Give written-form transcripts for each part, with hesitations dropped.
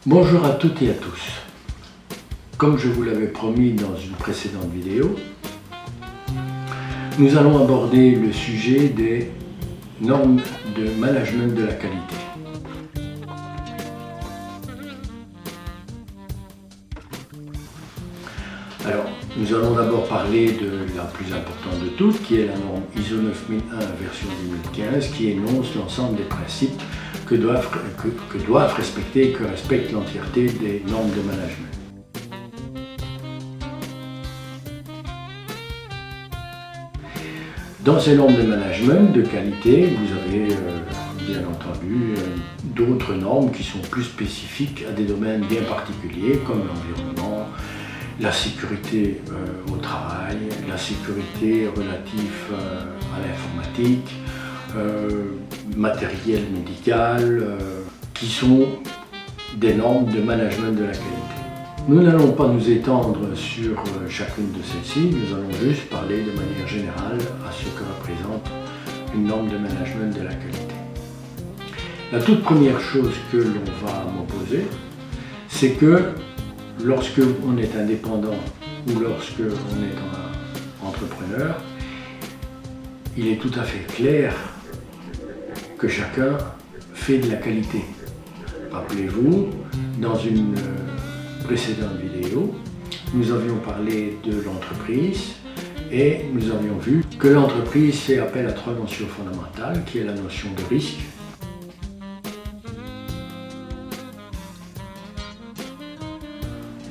Bonjour à toutes et à tous. Comme je vous l'avais promis dans une précédente vidéo, nous allons aborder le sujet des normes de management de la qualité. Alors, nous allons d'abord parler de la plus importante de toutes, qui est la norme ISO 9001 version 2015, qui énonce l'ensemble des principes que doivent respecter et que respecte l'entièreté des normes de management. Dans ces normes de management de qualité, vous avez bien entendu d'autres normes qui sont plus spécifiques à des domaines bien particuliers comme l'environnement, la sécurité au travail, la sécurité relative à l'informatique, matériel médical, qui sont des normes de management de la qualité. Nous n'allons pas nous étendre sur chacune de celles-ci, nous allons juste parler de manière générale à ce que représente une norme de management de la qualité. La toute première chose que l'on va m'opposer, c'est que lorsque on est indépendant ou lorsque on est entrepreneur, il est tout à fait clair que chacun fait de la qualité. Rappelez-vous, dans une précédente vidéo, nous avions parlé de l'entreprise et nous avions vu que l'entreprise fait appel à trois notions fondamentales, qui est la notion de risque,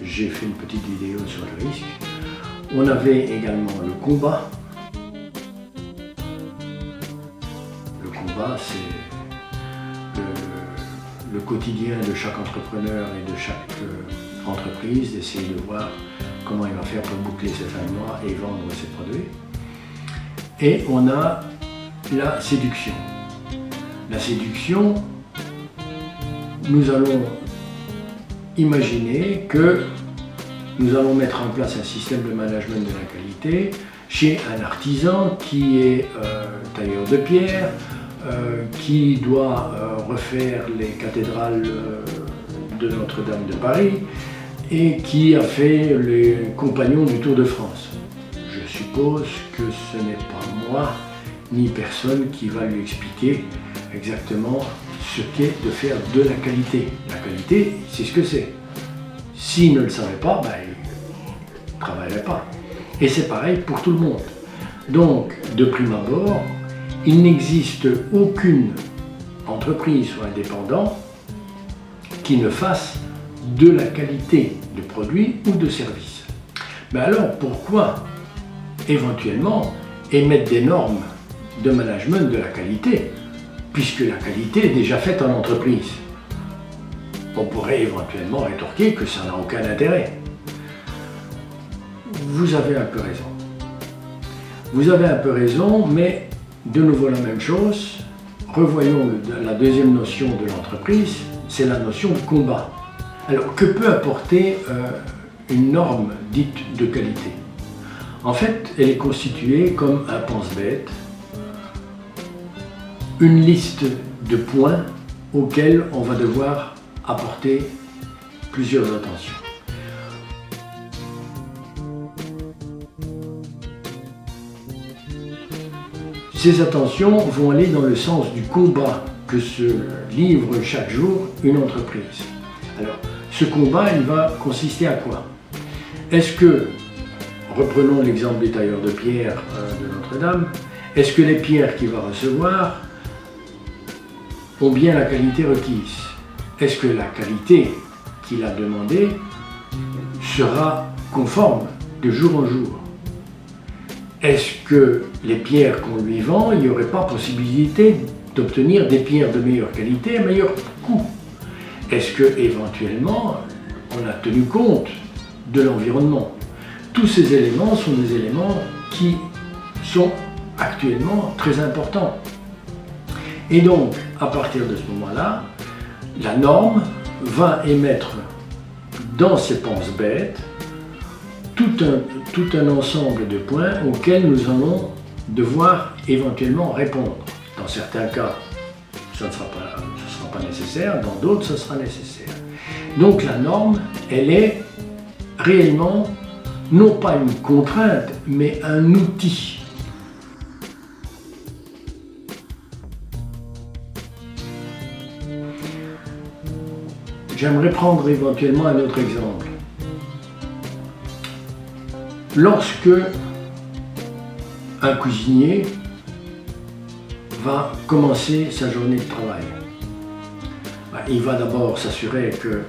j'ai fait une petite vidéo sur le risque. On avait également le combat. Le combat, c'est le quotidien de chaque entrepreneur et de chaque entreprise, d'essayer de voir comment il va faire pour boucler ses fins de mois et vendre ses produits. Et on a la séduction. La séduction, nous allons imaginer que nous allons mettre en place un système de management de la qualité chez un artisan qui est tailleur de pierre, qui doit refaire les cathédrales de Notre-Dame de Paris et qui a fait les compagnons du Tour de France. Je suppose que ce n'est pas moi ni personne qui va lui expliquer exactement ce qu'est de faire de la qualité. La qualité, c'est ce que c'est. S'il ne le savait pas, il ne travaillerait pas. Et c'est pareil pour tout le monde. Donc, de prime abord, il n'existe aucune entreprise ou indépendant qui ne fasse de la qualité de produits ou de services. Mais alors, pourquoi éventuellement émettre des normes de management de la qualité, puisque la qualité est déjà faite en entreprise? On pourrait éventuellement rétorquer que ça n'a aucun intérêt. Vous avez un peu raison. Vous avez un peu raison, mais de nouveau la même chose. Revoyons la deuxième notion de l'entreprise, c'est la notion de combat. Alors, que peut apporter une norme dite de qualité? En fait, elle est constituée comme un pense-bête, une liste de points auxquels on va devoir apporter plusieurs attentions. Ces attentions vont aller dans le sens du combat que se livre chaque jour une entreprise. Alors, ce combat, il va consister à quoi? Est-ce que, reprenons l'exemple des tailleurs de pierre de Notre-Dame, est-ce que les pierres qu'il va recevoir ont bien la qualité requise? Est-ce que la qualité qu'il a demandée sera conforme de jour en jour? Est-ce que les pierres qu'on lui vend, il n'y aurait pas possibilité d'obtenir des pierres de meilleure qualité à meilleur coût? Est-ce que éventuellement on a tenu compte de l'environnement? Tous ces éléments sont des éléments qui sont actuellement très importants. Et donc, à partir de ce moment-là, la norme va émettre dans ses penses-bêtes tout un ensemble de points auxquels nous allons devoir éventuellement répondre. Dans certains cas, ça ne sera pas nécessaire, dans d'autres, ce sera nécessaire. Donc la norme, elle est réellement non pas une contrainte, mais un outil. J'aimerais prendre éventuellement un autre exemple. Lorsque un cuisinier va commencer sa journée de travail, il va d'abord s'assurer que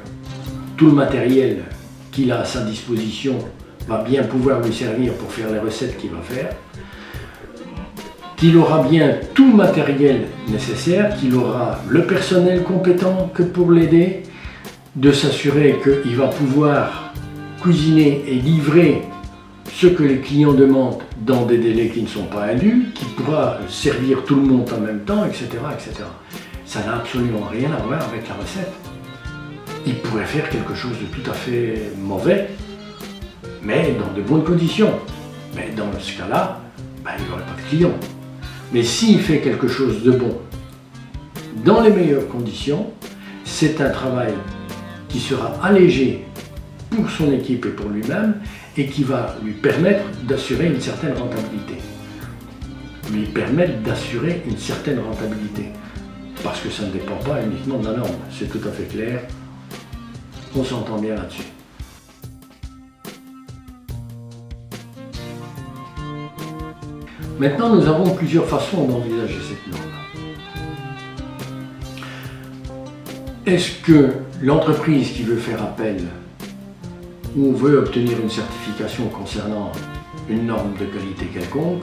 tout le matériel qu'il a à sa disposition va bien pouvoir lui servir pour faire les recettes qu'il va faire, qu'il aura bien tout le matériel nécessaire, qu'il aura le personnel compétent que pour l'aider, de s'assurer qu'il va pouvoir cuisiner et livrer ce que les clients demandent dans des délais qui ne sont pas indus, qu'il pourra servir tout le monde en même temps, etc., etc. Ça n'a absolument rien à voir avec la recette. Il pourrait faire quelque chose de tout à fait mauvais, mais dans de bonnes conditions. Mais dans ce cas-là, il n'y aurait pas de clients. Mais s'il fait quelque chose de bon, dans les meilleures conditions, c'est un travail qui sera allégé pour son équipe et pour lui-même et qui va lui permettre d'assurer une certaine rentabilité. Parce que ça ne dépend pas uniquement de la norme, c'est tout à fait clair, on s'entend bien là-dessus. Maintenant, nous avons plusieurs façons d'envisager cette norme. Est-ce que l'entreprise qui veut faire appel ou veut obtenir une certification concernant une norme de qualité quelconque,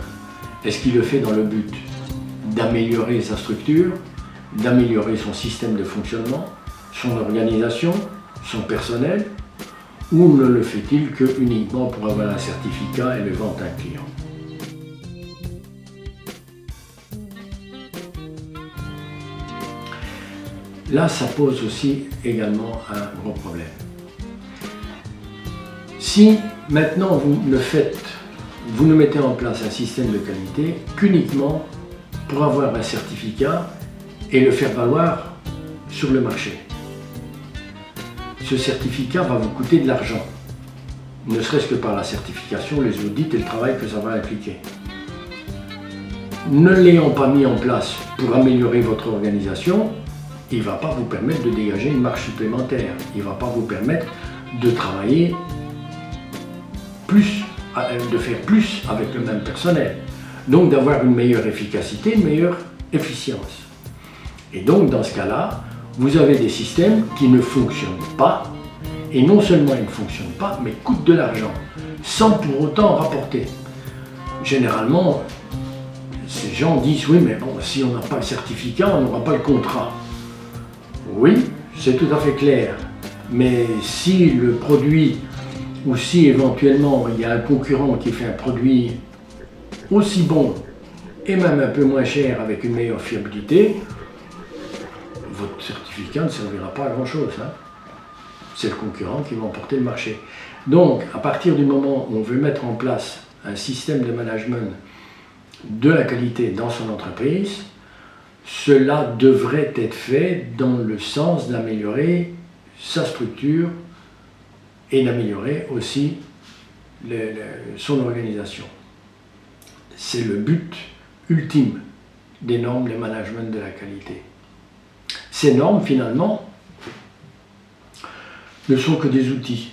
est-ce qu'il le fait dans le but d'améliorer sa structure, d'améliorer son système de fonctionnement, son organisation, son personnel, ou ne le fait-il que uniquement pour avoir un certificat et le vendre à un client? Là, ça pose aussi également un gros problème. Si maintenant vous ne mettez en place un système de qualité qu'uniquement pour avoir un certificat et le faire valoir sur le marché, ce certificat va vous coûter de l'argent, ne serait-ce que par la certification, les audits et le travail que ça va impliquer. Ne l'ayant pas mis en place pour améliorer votre organisation, il ne va pas vous permettre de dégager une marge supplémentaire. Il ne va pas vous permettre de travailler plus, de faire plus avec le même personnel. Donc d'avoir une meilleure efficacité, une meilleure efficience. Et donc dans ce cas-là, vous avez des systèmes qui ne fonctionnent pas. Et non seulement ils ne fonctionnent pas, mais coûtent de l'argent, sans pour autant rapporter. Généralement, ces gens disent « oui, mais bon, si on n'a pas le certificat, on n'aura pas le contrat ». Oui, c'est tout à fait clair, mais si le produit, ou si éventuellement il y a un concurrent qui fait un produit aussi bon et même un peu moins cher avec une meilleure fiabilité, votre certificat ne servira pas à grand chose. C'est le concurrent qui va emporter le marché. Donc, à partir du moment où on veut mettre en place un système de management de la qualité dans son entreprise, cela devrait être fait dans le sens d'améliorer sa structure et d'améliorer aussi son organisation. C'est le but ultime des normes de management de la qualité. Ces normes, finalement, ne sont que des outils.